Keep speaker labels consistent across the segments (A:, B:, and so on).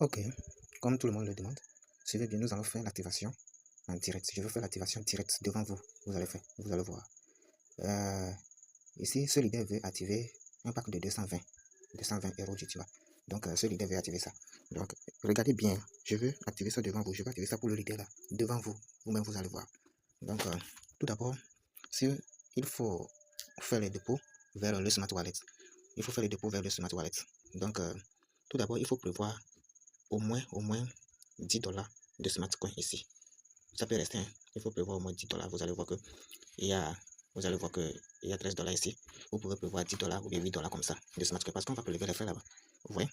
A: Ok, comme tout le monde le demande, suivez bien, nous allons faire l'activation en direct. Je vais faire l'activation directe devant vous. Vous allez voir. Euh, Ici, ce leader veut activer un pack de 220 euros d'UTIMA. Donc, ce leader veut activer ça. Donc, regardez bien, je veux activer ça devant vous. Je vais activer ça pour le leader là, devant vous. Vous-même, vous allez voir. Donc, tout d'abord, il faut faire les dépôts vers le Smart Wallet. Il faut faire les dépôts vers le Smart Wallet. Donc, tout d'abord, il faut prévoir au moins 10 dollars de Smart Coin ici. Ça peut rester, hein. Il faut prévoir au moins 10 dollars. Vous allez voir que il y a, vous allez voir que il y a 13 dollars ici. Vous pouvez prévoir 10 dollars ou bien 8 dollars comme ça de Smart Coin parce qu'on va prélever les frais là-bas. Vous voyez?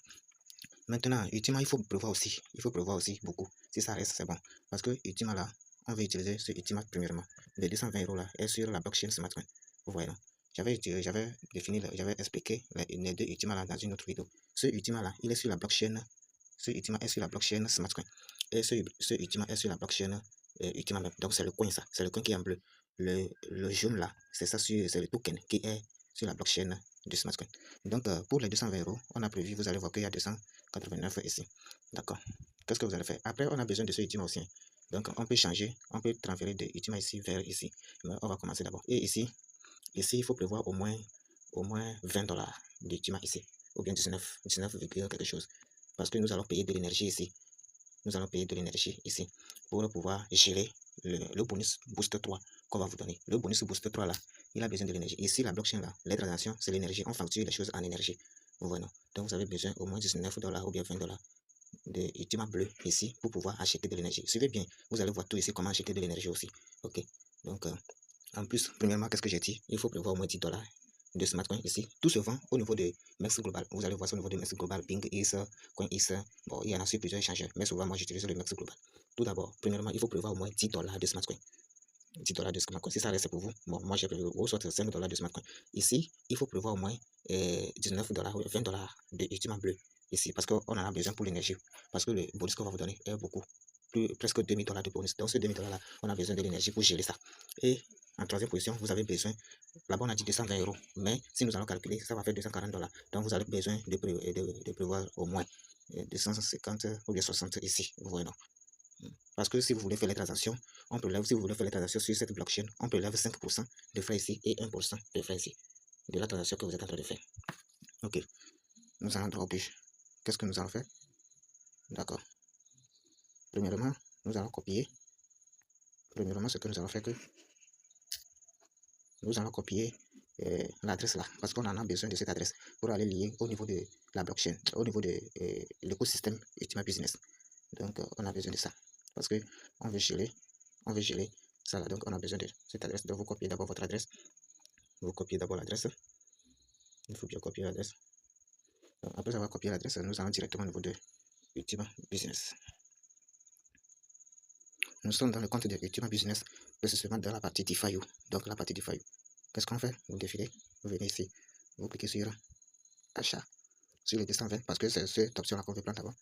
A: Maintenant, Ultima, il faut prévoir aussi. Il faut prévoir aussi beaucoup. Si ça reste, c'est bon. Parce que Ultima là, on va utiliser ce Ultima premièrement. Les 220 euros là est sur la blockchain Smart Coin. Vous voyez, non? J'avais expliqué les deux Ultima là dans une autre vidéo. Ce Ultima là, il est sur la blockchain. Ce Ultima est sur la blockchain Smart Coin. Et ce Ultima est sur la blockchain Ultima même. Donc c'est le coin ça. C'est le coin qui est en bleu. Le jaune là, c'est le token qui est sur la blockchain du Smart Coin. Donc pour les 220 euros, on a prévu, vous allez voir qu'il y a 289 ici. D'accord. Qu'est-ce que vous allez faire? Après, on a besoin de ce Ultima aussi. Donc on peut changer, on peut transférer de Ultima ici vers ici. Mais on va commencer d'abord. Et ici, il faut prévoir au moins 20 dollars d'Ultima ici. Ou bien 19 quelque chose. Parce que nous allons payer de l'énergie ici. Nous allons payer de l'énergie ici pour pouvoir gérer le bonus booster 3 qu'on va vous donner. Le bonus booster 3 là, il a besoin de l'énergie. Ici, la blockchain là, les transactions, c'est l'énergie. On facture les choses en énergie. Vous voyez, non? Donc, vous avez besoin au moins 19 dollars ou bien 20 dollars de Ultima bleu ici pour pouvoir acheter de l'énergie. Suivez bien, vous allez voir tout ici comment acheter de l'énergie aussi. Ok. Donc, en plus, premièrement, qu'est-ce que j'ai dit? Il faut prévoir au moins 10 dollars de Smart Coin ici. Tout se vend au niveau de Mex Global. Vous allez voir ça au niveau de Mex Global, Ping, Ether, Coin Ether. Bon, il y en a sur plusieurs échangeurs, mais souvent, moi, j'utilise le Mex Global. Tout d'abord, premièrement, il faut prévoir au moins 10 dollars de Smart Coin. 10 dollars de Smart Coin. Si ça reste pour vous, bon, moi, j'ai prévu au soit 5 dollars de Smart Coin. Ici, il faut prévoir au moins 19 dollars ou 20 dollars de Ultima bleu. Ici, parce qu'on en a besoin pour l'énergie. Parce que le bonus qu'on va vous donner est beaucoup. Presque 2000 dollars de bonus. Donc, ce 2000 dollars là, on a besoin de l'énergie pour gérer ça. Et en troisième position, vous avez besoin, là-bas on a dit 220 euros, mais si nous allons calculer, ça va faire 240 dollars. Donc vous avez besoin de prévoir au moins 250 ou bien 60 ici, vous voyez, non? Parce que si vous voulez faire les transactions, on prélève, si vous voulez faire les transactions sur cette blockchain, on prélève 5% de frais ici et 1% de frais ici, de la transaction que vous êtes en train de faire. Ok, nous allons droit au but. Qu'est-ce que nous allons faire? D'accord. Premièrement, nous allons copier. Premièrement, ce que nous allons faire, que nous allons copier l'adresse là, parce qu'on en a besoin de cette adresse pour aller lier au niveau de la blockchain, au niveau de l'écosystème Ultima Business. Donc, on a besoin de ça, parce que on veut gérer ça là. Donc, on a besoin de cette adresse. Donc, vous copiez d'abord votre adresse. Vous copiez d'abord l'adresse. Il faut bien copier l'adresse. Après avoir copié l'adresse, nous allons directement au niveau de Ultima Business. Nous sommes dans le compte de Ultima Business, précisément dans la partie DeFi. Donc, la partie DeFi. Qu'est-ce qu'on fait? Vous défilez, vous venez ici, vous cliquez sur achat, sur les 220, parce que c'est cette option là qu'on veut prendre d'abord.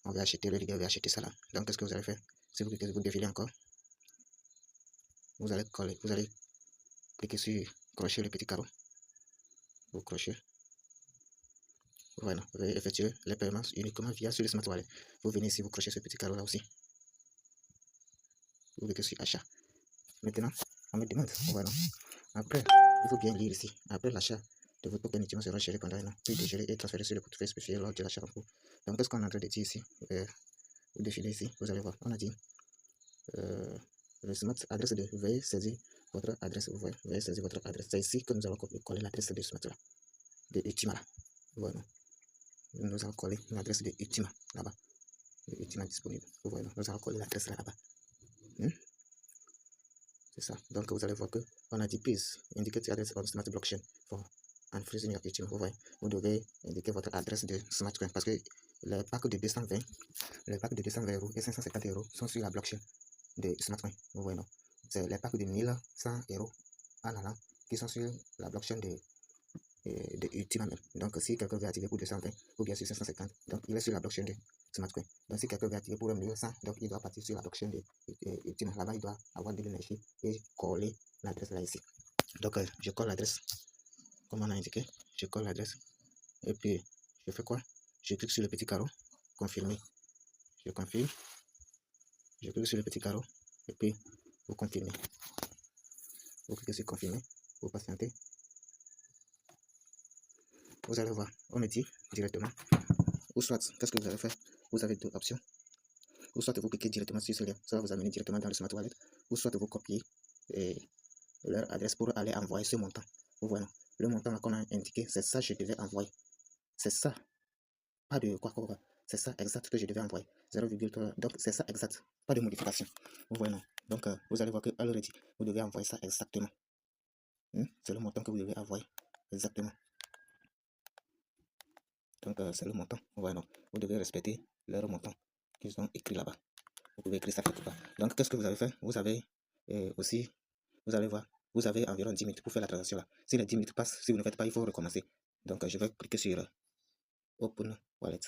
A: On va acheter, le leader va acheter ça là. Donc, qu'est-ce que vous allez faire? Si vous cliquez, vous défilez encore, vous allez coller, vous allez cliquer sur crocher le petit carreau. Vous crochez. Voilà, vous allez effectuer les paiements uniquement via sur le Smart Wallet. Vous venez ici, vous crochez ce petit carreau là aussi. Vous cliquez sur achat. Maintenant, on me demande, voilà. Après, il faut bien lire ici. Après l'achat de votre token sera géré pendant un an, puis dégéré et transféré sur le portefeuille spécifié lors de l'achat en cours. Donc, qu'est-ce qu'on est en train de dire ici? Vous défilez ici, vous allez voir. On a dit le smart adresse de veuillez saisir votre adresse. Vous voyez, veuillez saisir votre adresse. C'est ici que nous allons coller l'adresse de smart là, de Ultima là. Voilà. Nous allons coller l'adresse de Ultima là-bas. De Ultima disponible. Vous voyez, nous allons coller l'adresse là-bas. C'est ça. Donc, vous allez voir que on a dit please indicate your address on smart blockchain for unfreezing your Ultima. Vous voyez, vous devez indiquer votre adresse de smart coin parce que les packs de 220, euros et 550 euros sont sur la blockchain de smart coin. Vous voyez, non? C'est les packs de 1100 euros en allant qui sont sur la blockchain de Ultima même. Donc, si quelqu'un veut activer pour 220 ou bien sur 550, donc il est sur la blockchain de Smart Coin. Donc, si quelqu'un veut activer pour 1100, donc il doit partir sur la blockchain de Ultima. Là-bas, il doit avoir de l'énergie et coller l'adresse là ici. Donc, je colle l'adresse, comme on a indiqué. Je colle l'adresse et puis je fais quoi? Je clique sur le petit carreau, confirmer. Je confirme. Je clique sur le petit carreau et puis vous confirmez. Vous cliquez sur confirmer, vous patientez. Vous allez voir, on me dit directement. Ou soit, qu'est-ce que vous allez faire? Vous avez deux options. Ou soit vous cliquez directement sur ce lien, ça va vous amener directement dans le Smart Wallet. Ou soit vous copiez leur adresse pour aller envoyer ce montant. Vous voyez, le montant qu'on a indiqué, c'est ça que je devais envoyer. C'est ça. Pas de quoi. C'est ça exact que je devais envoyer. 0,3. Donc c'est ça exact. Pas de modification. Vous voyez, non. Donc vous allez voir que already, vous devez envoyer ça exactement. C'est le montant que vous devez envoyer. Exactement. Donc c'est le montant. Vous voyez, non. Vous devez respecter leur montant qu'ils ont écrit là-bas. Vous pouvez écrire ça quelque part. Donc qu'est-ce que vous avez fait? Vous avez aussi, vous allez voir, vous avez environ 10 minutes pour faire la transaction là. Si les 10 minutes passent, si vous ne faites pas, il faut recommencer. Donc je vais cliquer sur Open Wallet.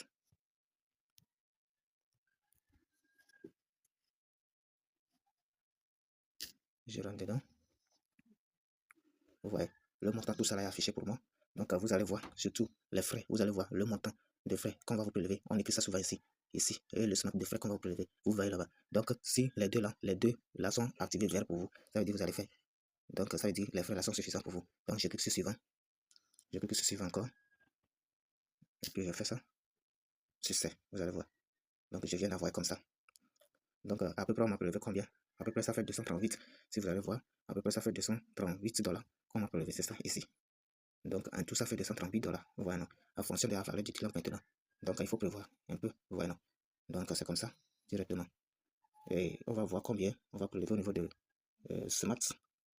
A: Je rentre dedans. Vous voyez, le montant, tout ça est affiché pour moi. Donc vous allez voir surtout les frais. Vous allez voir le montant de frais qu'on va vous prélever. On écrit ça souvent ici. Ici. Et le smart de frais qu'on va vous prélever. Vous voyez là-bas. Donc si les deux là sont activés vert pour vous, ça veut dire que vous allez faire. Donc ça veut dire que les frais là sont suffisants pour vous. Donc je clique sur suivant. Je clique sur suivant encore. Et puis je fais ça. Succès. Vous allez voir. Donc je viens d'envoyer comme ça. Donc à peu près on m'a prélevé combien? À peu près ça fait 238. Si vous allez voir, à peu près ça fait 238 $ qu'on m'a prélevé. C'est ça ici. Donc en tout ça fait 238 $. Vous voyez, non? En fonction de la valeur du client maintenant. Donc il faut prévoir un peu. Vous voyez, non? Donc c'est comme ça directement. Et on va voir combien on va prélever au niveau de Smart.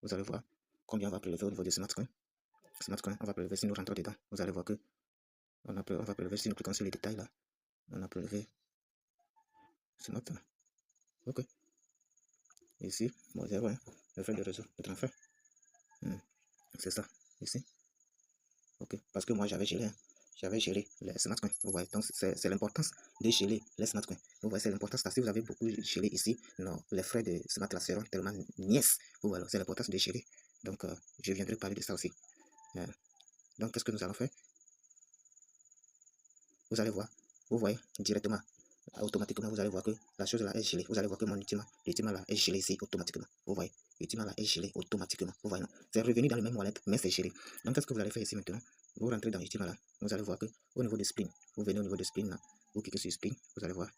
A: Vous allez voir combien on va prélever au niveau de SmartCoin. SmartCoin, on va prélever si nous rentrons dedans. Vous allez voir que on va prélever si nous cliquons sur les détails là. On a prélevé Smart. Ok. Ici, bon, 0, hein, le frais de réseau, de transfert. C'est ça, ici. Ok, parce que moi j'avais géré, les smart coins. Vous voyez, donc c'est l'importance de gérer les smart coins. Vous voyez, c'est l'importance parce que si vous avez beaucoup géré ici, non, les frais de smart là seront tellement niais. Vous voyez, c'est l'importance de gérer. Donc, je viendrai parler de ça aussi. Donc, qu'est-ce que nous allons faire? Vous allez voir, vous voyez directement. Automatiquement, vous allez voir que la chose là est gelée. Vous allez voir que mon ultima là est gelé ici automatiquement. Vous voyez, ultima là est gelé automatiquement. Vous voyez, c'est revenu dans le même wallet, mais c'est gelé. Donc, qu'est-ce que vous allez faire ici maintenant? Vous rentrez dans ultima là. Vous allez voir que au niveau de spin, vous venez au niveau de spin là. Vous cliquez sur spin, vous allez voir.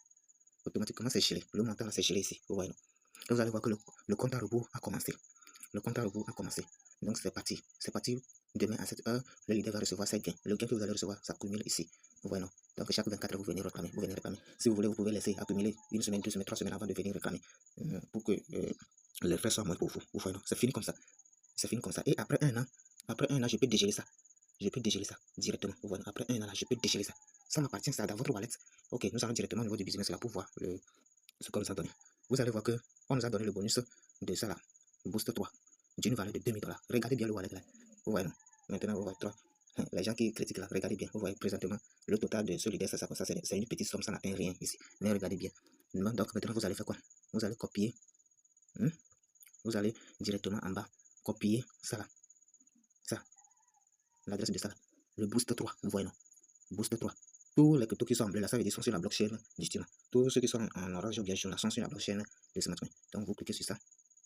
A: Automatiquement, c'est gelé. Le montant là, c'est gelé ici. Vous voyez. Vous allez voir que le compte à rebours a commencé. Le compte à rebours a commencé. Donc, c'est parti. C'est parti. Demain à cette heure, le leader va recevoir ses gains. Le gain que vous allez recevoir s'accumule ici. Vous voyez, non? Donc, chaque 24 heures, vous venez réclamer. Vous venez réclamer. Si vous voulez, vous pouvez laisser accumuler une semaine, 2 semaines, 3 semaines avant de venir réclamer. Pour que les frais soient moins pour vous. Vous voyez, non? C'est fini comme ça. C'est fini comme ça. Et après un an, je peux dégeler ça. Je peux dégeler ça directement. Vous voyez, après un an, là, je peux dégeler ça. Ça m'appartient, ça, dans votre wallet. Ok, nous allons directement au niveau du business là pour voir ce qu'on nous a donné. Vous allez voir que on nous a donné le bonus de ça là. Boost 3 d'une valeur de 2000 $. Regardez bien le wallet là. Vous voyez, non? Maintenant, vous voyez 3. Les gens qui critiquent là, regardez bien. Vous voyez présentement le total de solidaire, c'est ça, c'est une petite somme, ça n'atteint rien ici. Mais regardez bien. Donc maintenant, vous allez faire quoi? Vous allez copier. Vous allez directement en bas. Copier ça là. Ça. L'adresse de ça là. Le boost 3. Vous voyez, non? Boost 3. Tous les cryptos qui sont en bleu là, ça veut dire qu'ils sont sur la blockchain du Steam. Tous ceux qui sont en orange ou bien jaune là sont sur la blockchain de SmartCoin. Donc vous cliquez sur ça.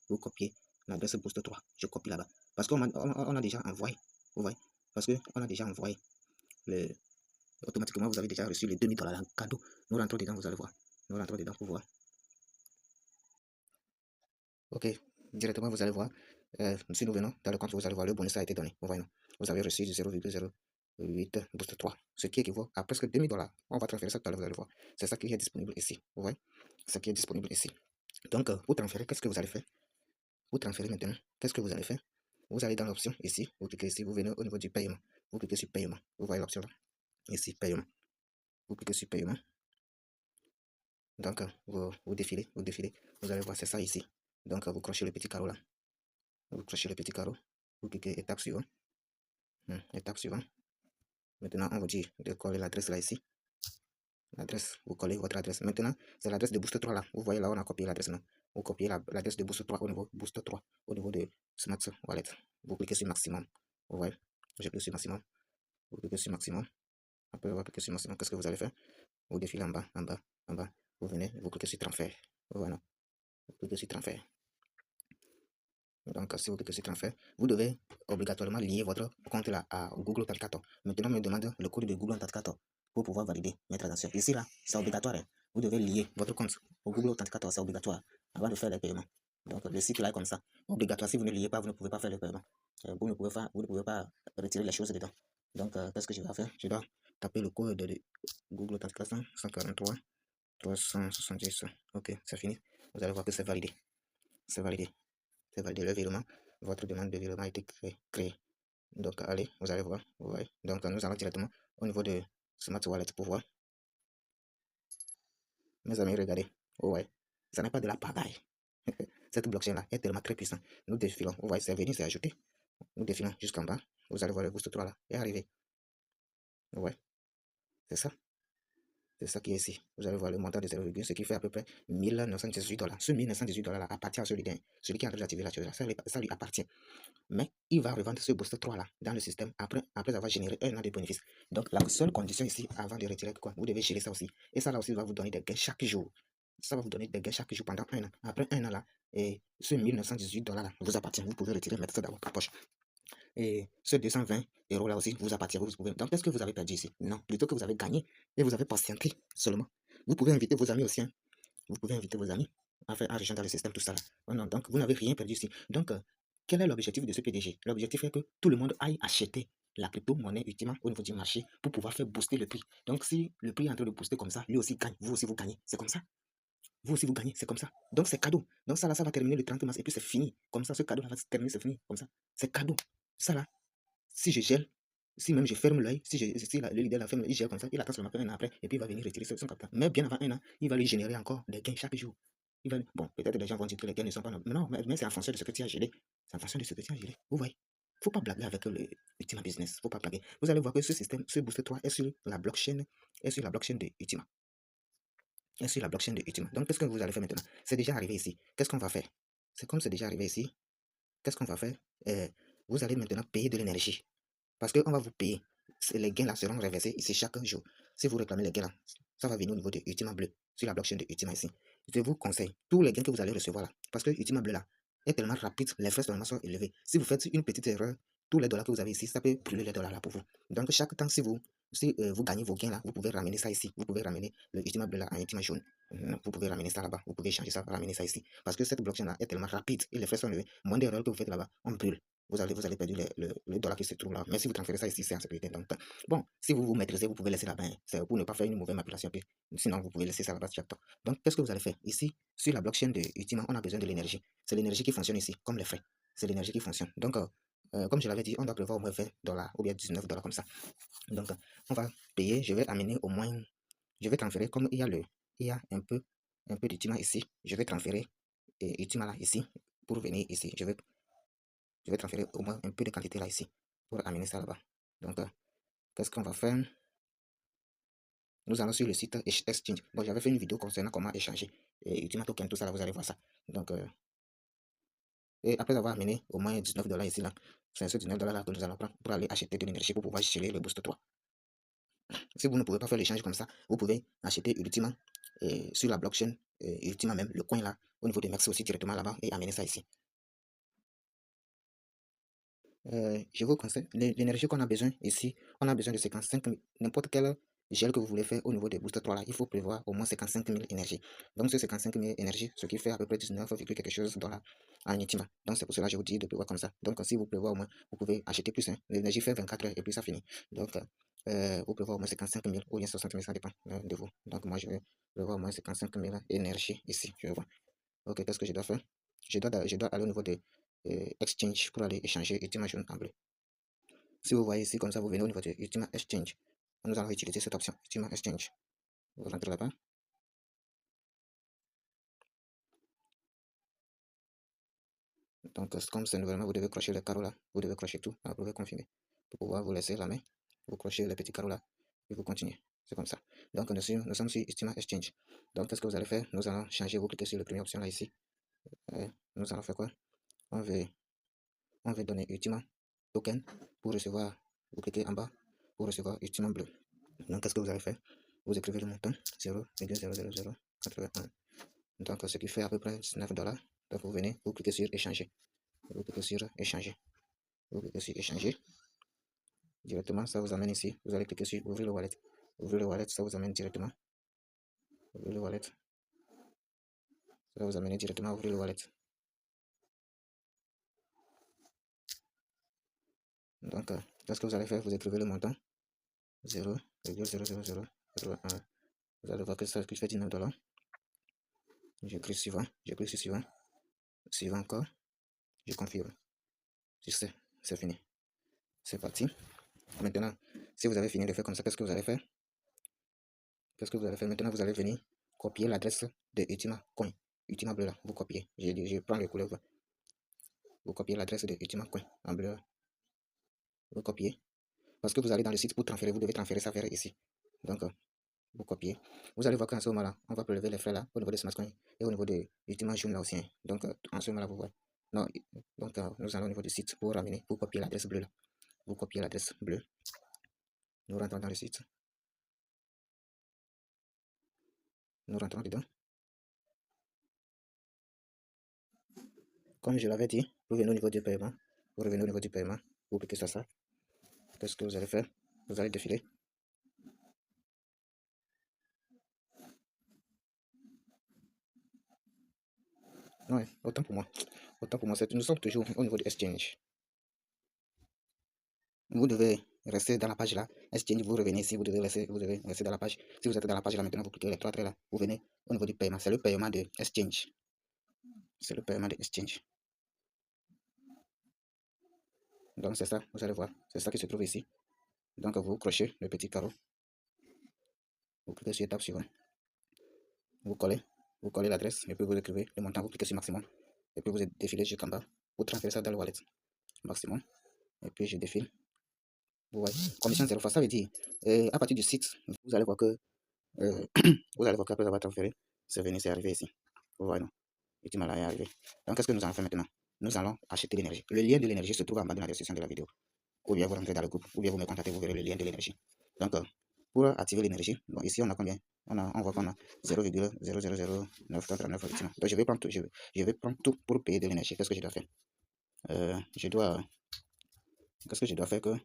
A: Vous copiez l'adresse boost 3. Je copie là-bas. Parce qu'on a déjà envoyé. Vous voyez? Parce qu'on a déjà envoyé. Automatiquement, vous avez déjà reçu les 2000 $ en cadeau. Nous rentrons dedans, vous allez voir. Nous rentrons dedans pour voir. Ok. Directement, vous allez voir. Si nous venons dans le compte, vous allez voir le bonus a été donné. Vous voyez, vous avez reçu 0,08 boost 3. Ce qui équivaut à presque 2000 $. On va transférer ça tout à l'heure, vous allez voir. C'est ça qui est disponible ici. Vous voyez? Ce qui est disponible ici. Donc, pour transférer, qu'est-ce que vous allez faire? Vous transférez maintenant. Qu'est-ce que vous allez faire? Vous allez dans l'option ici. Vous cliquez ici. Vous venez au niveau du paiement. Vous cliquez sur paiement. Vous voyez l'option là? Ici, paiement. Vous cliquez sur paiement. Donc, vous défilez. Vous allez voir, c'est ça ici. Donc, vous crochez le petit carreau là. Vous crochez le petit carreau. Vous cliquez étape suivante. Étape suivante. Maintenant, on vous dit de coller l'adresse là ici. L'adresse, vous collez votre adresse. Maintenant, c'est l'adresse de Boost 3 là. Vous voyez là, on a copié l'adresse, non? Vous copiez l'adresse de Boost 3 au niveau Boost 3, au niveau de Smart Wallet. Vous cliquez sur maximum. Vous voyez? Je clique sur maximum. Vous cliquez sur maximum. Après avoir cliqué sur maximum, qu'est-ce que vous allez faire? Vous défilez en bas. Vous venez vous cliquez sur transfert. Voilà, vous cliquez sur transfert. Donc, si vous cliquez sur transfert, vous devez obligatoirement lier votre compte là à Google Authenticator. Maintenant, me demande le code de Google Authenticator pour pouvoir valider mes transactions. Ici, là, c'est obligatoire. Hein. Vous devez lier votre compte au Google Authenticator, c'est obligatoire avant de faire les paiements. Donc, le site là est comme ça. Obligatoire. Si vous ne liez pas, vous ne pouvez pas faire le paiement. Vous ne pouvez pas retirer les choses dedans. Donc, qu'est-ce que je vais faire? Je dois taper le code de Google Authentication 143 370. Ok, c'est fini. Vous allez voir que c'est validé. C'est validé. C'est validé le virement. Votre demande de virement a été créée. Donc, allez, vous allez voir. Vous voyez. Donc, nous allons directement au niveau de Smart Wallet pour voir. Mes amis, regardez. Ouais. Ça n'est pas de la pagaille. Cette blockchain-là est tellement très puissante. Nous défilons. Vous voyez, c'est venu, c'est ajouté. Nous défilons jusqu'en bas. Vous allez voir le boost 3 là. Est arrivé. Ouais. C'est ça. C'est ça qui est ici. Vous allez voir le montant de 0,1, ce qui fait à peu près 1918 $. Ce 1918 $ là appartient à celui qui est en train d'activer la chose là. Ça lui appartient. Mais il va revendre ce boost 3 là dans le système après avoir généré un an de bénéfices. Donc la seule condition ici, avant de retirer quoi, vous devez gérer ça aussi. Et ça là aussi va vous donner des gains chaque jour. Ça va vous donner des gains chaque jour pendant un an. Après un an là, et ce 1918 $ là vous appartient. Vous pouvez retirer, mettre ça dans votre poche. Et ce 220 € là aussi vous appartient. Vous pouvez... Donc, est-ce que vous avez perdu ici? Non, plutôt que vous avez gagné et vous avez patienté seulement. Vous pouvez inviter vos amis aussi. Hein. Vous pouvez inviter vos amis à rejoindre le système, tout ça là. Oh non, donc vous n'avez rien perdu ici. Donc, quel est l'objectif de ce PDG? L'objectif est que tout le monde aille acheter la crypto-monnaie Ultima au niveau du marché pour pouvoir faire booster le prix. Donc, si le prix est en train de booster comme ça, lui aussi gagne, vous aussi vous gagnez. C'est comme ça. Vous aussi vous gagnez, c'est comme ça. Donc, c'est cadeau. Donc, ça là, ça va terminer le 30 mars et puis c'est fini. Comme ça, ce cadeau là va se terminer, c'est fini. Comme ça. C'est cadeau. Ça là, si je gèle, si même je ferme l'œil, si le leader la ferme, il gèle comme ça, il attend seulement un an après, et puis il va venir retirer son capital. Mais bien avant un an, il va lui générer encore des gains chaque jour. Bon, peut-être les gens vont dire que les gains ne sont pas normaux. Non, mais c'est en fonction de ce que tu as gelé. C'est en fonction de ce que tu as gelé. Vous voyez. Faut pas blaguer avec le Ultima Business. Faut pas blaguer. Vous allez voir que ce système, ce Booster 3 est sur la blockchain, de Ultima. Est sur la blockchain de Ultima. Donc, qu'est-ce que vous allez faire maintenant? C'est déjà arrivé ici. Qu'est-ce qu'on va faire? C'est comme c'est déjà arrivé ici. Qu'est-ce qu'on va faire? Vous allez maintenant payer de l'énergie. Parce qu'on va vous payer. Les gains là seront reversés ici chaque jour. Si vous réclamez les gains là, ça va venir au niveau de Ultima Bleu, sur la blockchain de Ultima ici. Je vous conseille, tous les gains que vous allez recevoir là, parce que Ultima Bleu là est tellement rapide, les frais sont élevés. Si vous faites une petite erreur, tous les dollars que vous avez ici, ça peut brûler les dollars là pour vous. Donc chaque temps, si vous gagnez vos gains là, vous pouvez ramener ça ici. Vous pouvez ramener le Ultima Bleu là en Ultima jaune. Vous pouvez ramener ça là-bas. Vous pouvez changer ça, ramener ça ici. Parce que cette blockchain là est tellement rapide et les frais sont élevés. Moins d'erreurs que vous faites là-bas, on brûle. Vous allez perdre le dollar qui se trouve là. Mais si vous transférez ça ici, c'est en sécurité. Donc, bon, si vous vous maîtrisez, vous pouvez laisser là-bas. Hein. C'est pour ne pas faire une mauvaise manipulation. Sinon, vous pouvez laisser ça là-bas chaque temps. Donc, qu'est-ce que vous allez faire? Ici, sur la blockchain de Ultima, on a besoin de l'énergie. C'est l'énergie qui fonctionne ici, comme les frais. C'est l'énergie qui fonctionne. Donc, comme je l'avais dit, on doit prévoir au moins 20 $ ou bien 19 $ comme ça. Donc, on va payer. Je vais amener au moins. Je vais transférer comme il y a un peu d'Ultima ici. Je vais transférer Ultima là ici pour venir ici. Je vais transférer au moins un peu de quantité là ici pour amener ça là-bas. Donc, qu'est-ce qu'on va faire? Nous allons sur le site Exchange. Bon, j'avais fait une vidéo concernant comment échanger et Ultima Token, tout ça là, vous allez voir ça. Donc, et après avoir amené au moins 19 $ ici là, c'est ce 19 $ là que nous allons prendre pour aller acheter de l'énergie pour pouvoir gérer le Boost 3. Si vous ne pouvez pas faire l'échange comme ça, vous pouvez acheter Ultima sur la blockchain, Ultima même, le coin là, au niveau des Merci aussi directement là-bas et amener ça ici. Je vous conseille, l'énergie qu'on a besoin ici, on a besoin de 55 000, n'importe quel gel que vous voulez faire au niveau des boosters 3 là, il faut prévoir au moins 55 000 énergie. Donc ce 55 000 énergie, ce qui fait à peu près 19, quelque chose $ en Ultima. Donc c'est pour cela que je vous dis de prévoir comme ça. Donc si vous prévoyez au moins, vous pouvez acheter plus. Hein. L'énergie fait 24 heures et puis ça finit. Donc vous prévoyez au moins 55 000 ou bien 60 000, ça dépend de vous. Donc moi je vais prévoir au moins 55 000 énergie ici, je vois. Ok, qu'est-ce que je dois faire? Je dois aller au niveau de Exchange pour aller échanger Ultima jaune en bleu. Si vous voyez ici, comme ça, vous venez au niveau de Ultima Exchange. Nous allons utiliser cette option, Ultima Exchange. Vous rentrez là-bas. Donc, comme c'est nouvellement, vous devez crocher les carreaux là. Vous devez crocher tout. Vous pouvez confirmer. Pour pouvoir vous laisser la main. Vous crochez les petits carreaux là. Et vous continuez. C'est comme ça. Donc, nous sommes sur Ultima Exchange. Donc, qu'est-ce que vous allez faire? Nous allons changer. Vous cliquez sur la première option là ici. Nous allons faire quoi? On veut donner Ultima Token pour recevoir. Vous cliquez en bas pour recevoir Ultima bleu. Donc, qu'est-ce que vous allez faire? Vous écrivez le montant 0,000 $9,81. Donc, ce qui fait à peu près $19. Donc, vous venez, vous cliquez sur échanger. Vous cliquez sur échanger. Vous cliquez sur échanger. Directement, ça vous amène ici. Vous allez cliquer sur ouvrir le wallet. Ouvrir le wallet, ça vous amène directement. Ouvrir le wallet. Ça va vous amener directement à ouvrir le wallet. Donc, qu'est-ce que vous allez faire? Vous écrivez le montant 0,00001. Vous allez voir que ça fait $19. J'écris suivant. J'écris sur suivant. Suivant encore. Je confirme. C'est fini. C'est parti. Maintenant, si vous avez fini de faire comme ça, qu'est-ce que vous allez faire? Qu'est-ce que vous allez faire? Maintenant, vous allez venir copier l'adresse de Ultima Coin. Ultima bleu là. Vous copiez. Je prends les couleurs. Vous copiez l'adresse de Ultima Coin en bleu. Vous copiez. Parce que vous allez dans le site pour transférer. Vous devez transférer ça vers ici. Donc, vous copiez. Vous allez voir qu'en ce moment-là, on va prélever les frais là au niveau de Smartcoin et au niveau de Ultima Jaune là aussi. Donc, en ce moment-là, vous voyez. Non, donc, nous allons au niveau du site pour ramener, pour copier l'adresse bleue là. Vous copiez l'adresse bleue. Nous rentrons dans le site. Nous rentrons dedans. Comme je l'avais dit, vous venez au niveau du paiement. Vous revenez au niveau du paiement. Vous cliquez sur ça. Qu'est-ce que vous allez faire? Vous allez défiler. Ouais, autant pour moi. Autant pour moi, nous sommes toujours au niveau de Exchange. Vous devez rester dans la page là. Exchange, vous revenez ici, vous devez rester dans la page. Si vous êtes dans la page là, maintenant vous cliquez les trois traits là. Vous venez au niveau du paiement. C'est le paiement de Exchange. C'est le paiement de Exchange. Donc c'est ça, vous allez voir. C'est ça qui se trouve ici. Donc vous crochez le petit carreau. Vous cliquez sur étape suivante. Vous collez l'adresse et puis vous écrivez le montant, vous cliquez sur maximum. Et puis vous défilez jusqu'en bas. Vous transférez ça dans le wallet. Maximum. Et puis je défile. Vous voyez. Commission 0 fois, ça veut dire à partir du site, vous allez voir que vous allez voir qu'après avoir transféré, c'est venu, c'est arrivé ici. Vous voyez, non? Et tu m'as là, est arrivé. Donc qu'est-ce que nous allons faire maintenant? Nous allons acheter l'énergie. Le lien de l'énergie se trouve en bas de la description de la vidéo. Ou bien vous rentrez dans le groupe, ou bien vous me contactez, vous verrez le lien de l'énergie. Donc, pour activer l'énergie, bon, ici on a combien? On voit qu'on a 0,000939. Donc, je vais prendre tout pour payer de l'énergie. Qu'est-ce que je dois faire? Qu'est-ce que je dois faire que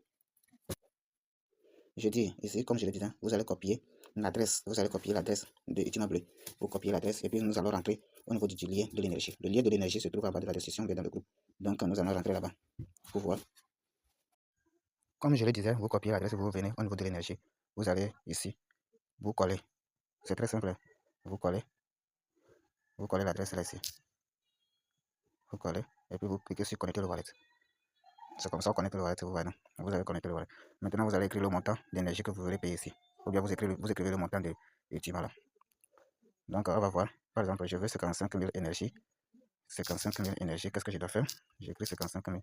A: je dis ici, comme je le disais, vous allez copier l'adresse. Vous allez copier l'adresse de Ultima Bleu. Vous copiez l'adresse et puis nous allons rentrer au niveau du lien de l'énergie. Le lien de l'énergie se trouve en bas de la description dans le groupe. Donc, nous allons rentrer là-bas pour voir. Comme je le disais, vous copiez l'adresse, vous venez au niveau de l'énergie. Vous allez ici, vous collez. C'est très simple. Vous collez l'adresse là ici. Vous collez et puis vous cliquez sur connecter le wallet. C'est comme ça qu'on connecte le wallet, vous voyez, non? Vous allez connecter le wallet. Maintenant, vous allez écrire le montant d'énergie que vous voulez payer ici. Ou bien vous écrivez le montant de Ultima là. Donc, on va voir. Par exemple, je veux 55 000 énergie. 55 000 énergie. Qu'est-ce que je dois faire? J'écris 55 000.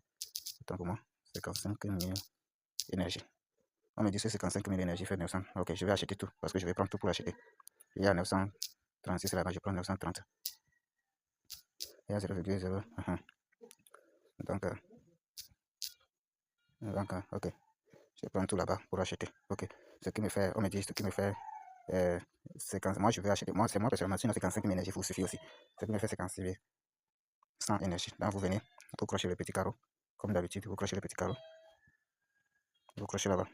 A: Attends pour moi. 55 000 énergie. On me dit que 55 000 énergie fait 900. Ok, je vais acheter tout parce que je vais prendre tout pour acheter. Il y a 936 là-bas, je prends 930. Il y a 0,0. Donc, ok. Je prends tout là-bas pour acheter. Ok. Ce qui me fait, on me dit, ce qui me fait, moi je vais acheter. Moi, c'est moi personnellement, sinon 55 000 énergie, vous suffit aussi. Ce qui me fait 56 000 sans énergie. Donc, vous venez, vous crochez le petit carreau. Comme d'habitude, vous crochez le petit carreau. Vous crochez là-bas.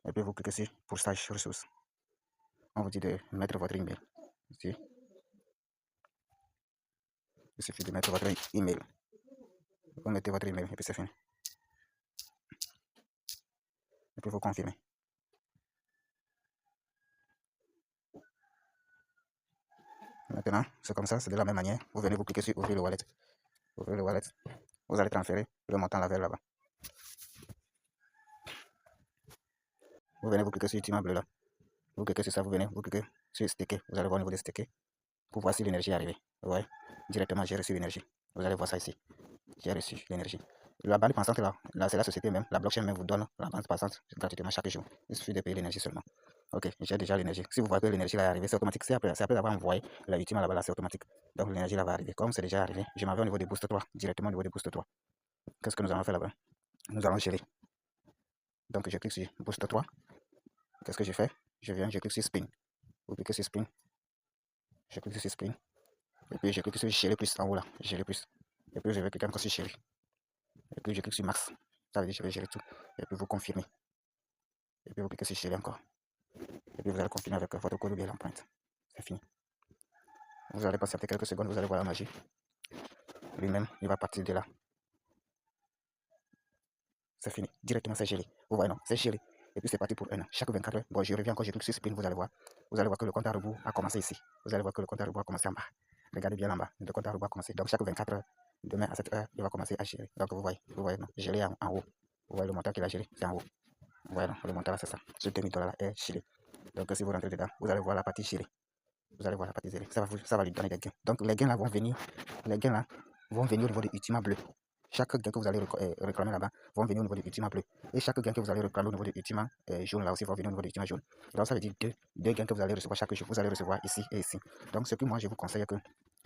A: Et puis, vous cliquez sur pourcentage ressources. On vous dit de mettre votre email. Ici. Il suffit de mettre votre email. Vous mettez votre email et puis c'est fini. Et puis vous confirmez. Maintenant, c'est comme ça, c'est de la même manière. Vous venez, vous cliquez sur ouvrir le wallet. Ouvrez le wallet. Vous allez transférer le montant là vers là-bas. Vous venez, vous cliquez sur Ultima Bleu là. Vous cliquez sur ça, vous venez, vous cliquez sur sticker. Vous allez voir au niveau de sticker pour voir si l'énergie est arrivée. Vous voyez, directement, j'ai reçu l'énergie. Vous allez voir ça ici. J'ai reçu l'énergie. La bande passante là, c'est la société même, la blockchain même vous donne la bande passante gratuitement chaque jour. Il suffit de payer l'énergie seulement. Ok, j'ai déjà l'énergie. Si vous voyez que l'énergie là est arrivée, c'est automatique. C'est après avoir envoyé la Ultima là-bas, là, c'est automatique. Donc l'énergie là va arriver. Comme c'est déjà arrivé, je m'en vais au niveau des Boost 3, directement au niveau des Boost 3. Qu'est-ce que nous allons faire là-bas? Nous allons gérer. Donc je clique sur Boost 3. Qu'est-ce que je fais? Je viens, je clique sur Spin. Vous cliquez sur Spin. Je clique sur Spring. Et puis je clique sur Gérer plus en haut là. Gérer plus. Et puis je vais cliquer encore sur Gérer. Et puis je clique sur Max. Ça veut dire que je vais gérer tout. Et puis vous confirmez. Et puis vous cliquez sur Gérer encore. Et puis vous allez confirmer avec votre code ou bien l'empreinte. C'est fini. Vous allez patienter quelques secondes, vous allez voir la magie. Lui-même, il va partir de là. C'est fini. Directement, c'est gelé. Vous voyez, non, c'est gelé. Et puis c'est parti pour un an. Chaque 24 heures, bon, je reviens encore, je clique sur Spin, vous allez voir. Vous allez voir que le compte à rebours a commencé ici. Vous allez voir que le compte à rebours a commencé en bas. Regardez bien en bas. Le compte à rebours a commencé. Donc chaque 24 heures, demain à cette heure, il va commencer à gérer. Donc vous voyez, non, gelé en haut. Vous voyez le montant qu'il a géré, c'est en haut. Vous voyez, non, le montant là, c'est ça. Ce demi-dollar là est gelé. Donc si vous rentrez dedans, vous allez voir la partie gelée. Vous allez voir la partie gelée. Ça va lui donner des gains. Donc les gains là vont venir. Les gains là vont venir au niveau de Ultima Bleu. Chaque gain que vous allez réclamer là-bas vont venir au niveau de Ultima Bleu. Et chaque gain que vous allez réclamer au niveau de Ultima jaune là aussi va venir au niveau de Ultima jaune. Donc ça veut dire deux gains que vous allez recevoir chaque jour. Vous allez recevoir ici et ici. Donc ce que moi je vous conseille que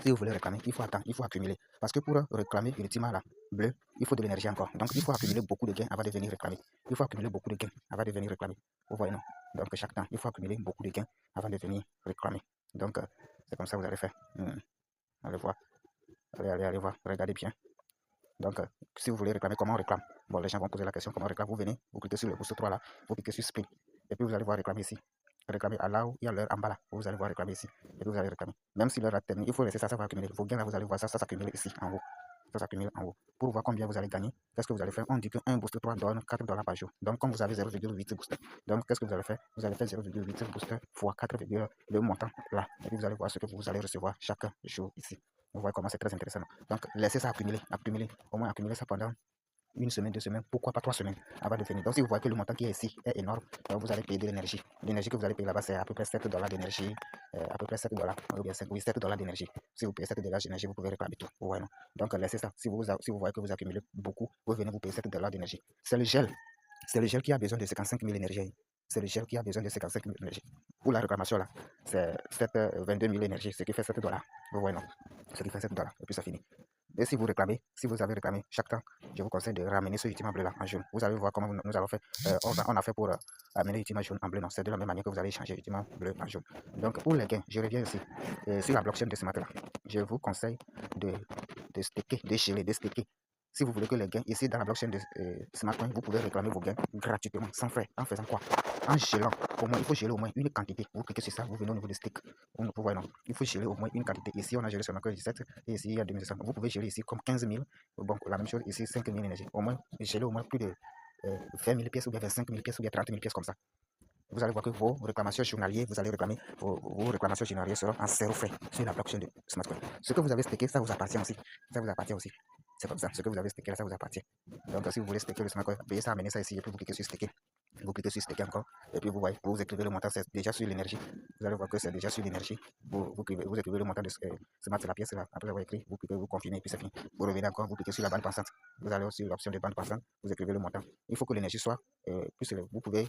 A: si vous voulez réclamer, il faut attendre, il faut accumuler. Parce que pour réclamer Ultima là, bleu, il faut de l'énergie encore. Donc il faut accumuler beaucoup de gains avant de venir réclamer. Il faut accumuler beaucoup de gains avant de venir réclamer. Vous voyez non? Donc chaque temps, il faut accumuler beaucoup de gains avant de venir réclamer. Donc c'est comme ça que vous allez faire. Allez voir. Allez voir. Regardez bien. Donc, si vous voulez réclamer, comment on réclame? Bon, les gens vont poser la question, comment on réclame? Vous venez, vous cliquez sur le boost 3 là, vous cliquez sur Spin. Et puis vous allez voir réclamer ici. Réclamer à là où il y a l'heure en bas là. Vous allez voir réclamer ici. Et puis vous allez réclamer. Même si l'heure a terminé, il faut laisser ça, ça va accumuler. Vos gains là, vous allez voir ça, ça s'accumule ici en haut. Ça s'accumule en haut. Pour voir combien vous allez gagner, qu'est-ce que vous allez faire? On dit qu'un boost 3 donne $4 par jour. Donc, comme vous avez 0,8 booster, donc qu'est-ce que vous allez faire? Vous allez faire 0,8 booster fois 4, le montant là. Et puis vous allez voir ce que vous allez recevoir chaque jour ici. Vous voyez comment c'est très intéressant. Donc, laissez ça accumuler, au moins accumuler ça pendant une semaine, 2 semaines, pourquoi pas 3 semaines avant de finir. Donc, si vous voyez que le montant qui est ici est énorme, vous allez payer de l'énergie. L'énergie que vous allez payer là-bas, c'est à peu près $7 d'énergie, à peu près $7, ou bien 5, oui, $7 d'énergie. Si vous payez $7 d'énergie, vous pouvez réclamer tout. Ouais, non. Donc, laissez ça. Si vous voyez que vous accumulez beaucoup, vous venez vous payer $7 d'énergie. C'est le gel. C'est le gel qui a besoin de 55 000 énergies. C'est le gel qui a besoin de 55 000 énergie. Pour la réclamation, là, c'est 22 000 énergies, ce qui fait $7. Vous voyez, non? Ce qui fait $7. Et puis, ça finit. Et si vous réclamez, si vous avez réclamé chaque temps, je vous conseille de ramener ce ultima bleu là en jaune. Vous allez voir comment nous allons faire. On a fait pour amener ultima jaune en bleu. Non, c'est de la même manière que vous allez changer ultima bleu en jaune. Donc pour les gains, je reviens ici sur la blockchain de ce matin là. Je vous conseille de staker, de geler, de staker. Si vous voulez que les gains ici dans la blockchain de Smartcoin, vous pouvez réclamer vos gains gratuitement, sans frais. En faisant quoi? En gelant. Au moins, il faut geler au moins une quantité. Vous cliquez sur ça, vous venez au niveau de stake. Vous voyez, non. Il faut geler au moins une quantité. Ici, on a gelé seulement 17 et ici, il y a 2700. Vous pouvez geler ici comme 15 000. Bon, la même chose ici, 5 000 énergies. Au moins, geler au moins plus de 20 000 pièces ou bien 25 000 pièces ou bien 30 000 pièces comme ça. Vous allez voir que vos réclamations journalières, vous allez réclamer, vos réclamations journalières seront en 0 frais sur la blockchain de Smartcoin. Ce que vous avez stacké, ça vous appartient aussi. Ça vous appartient aussi. C'est comme ça. Ce que vous avez stacké là, ça vous appartient. Donc, si vous voulez stacker le Smartcoin, payez ça, amenez ça ici et puis vous cliquez sur stacker. Vous cliquez sur stacker encore. Et puis vous voyez, vous écrivez le montant, c'est déjà sur l'énergie. Vous allez voir que c'est déjà sur l'énergie. Vous écrivez le montant de Smart, c'est la pièce là. Après avoir écrit, vous cliquez, vous confirmez et puis c'est fini. Vous revenez encore, vous cliquez sur la bande passante. Vous allez sur l'option de bande passante. Vous écrivez le montant. Il faut que l'énergie soit plus élevée. Vous pouvez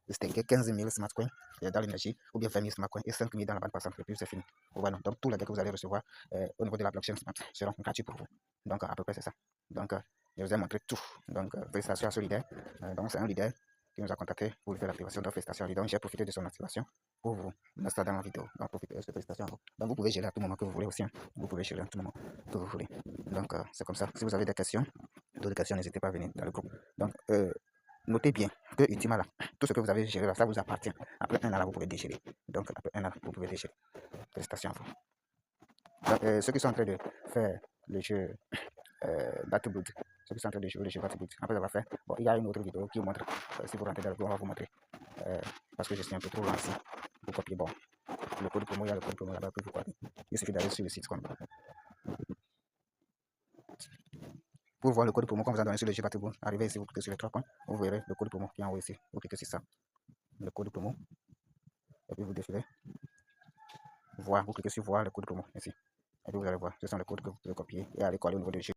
A: staker 15 000 smart coins dans l'énergie ou bien 20 000 smart coins et 5 000 dans la bande passante et puis c'est fini. Voilà. Donc tous les gains que vous allez recevoir au niveau de la blockchain smart seront gratuits pour vous. Donc à peu près c'est ça. Donc je vous ai montré tout. Donc félicitations à ce leader. Donc c'est un leader qui nous a contacté pour faire l'activation de félicitations. Donc j'ai profité de son activation pour vous mettre ça dans la vidéo. Donc profitez de cette félicitations. Donc vous pouvez gérer à tout moment que vous voulez aussi. Hein. Vous pouvez gérer à tout moment que vous voulez. Donc c'est comme ça. Si vous avez des questions, d'autres questions, n'hésitez pas à venir dans le groupe. Donc notez bien que Ultima là, tout ce que vous avez géré là, ça vous appartient. Après un an là, vous pouvez dégeler. Donc après un an, vous pouvez dégeler. Félicitations à vous. Donc ceux qui sont en train de faire le jeu Battlewood, ceux qui sont en train de jouer le jeu Battlewood, après avoir fait, bon, il y a une autre vidéo qui vous montre, si vous rentrez dans le groupe, on va vous montrer. Parce que je suis un peu trop lent ici. Vous copiez, bon, le code promo, il y a le code promo là-bas que vous copiez. Il suffit d'aller sur le site comme pour voir le code promo qu'on vous a donné sur le jeu Battlewood, arrivez ici, vous cliquez sur les 3 points, vous verrez le code promo qui est en haut ici. Vous cliquez sur ça, le code promo, et puis vous défilez. Voir, vous cliquez sur voir le code promo ici. Et puis vous allez voir, ce sont les codes que vous pouvez copier et aller coller au niveau du jeu.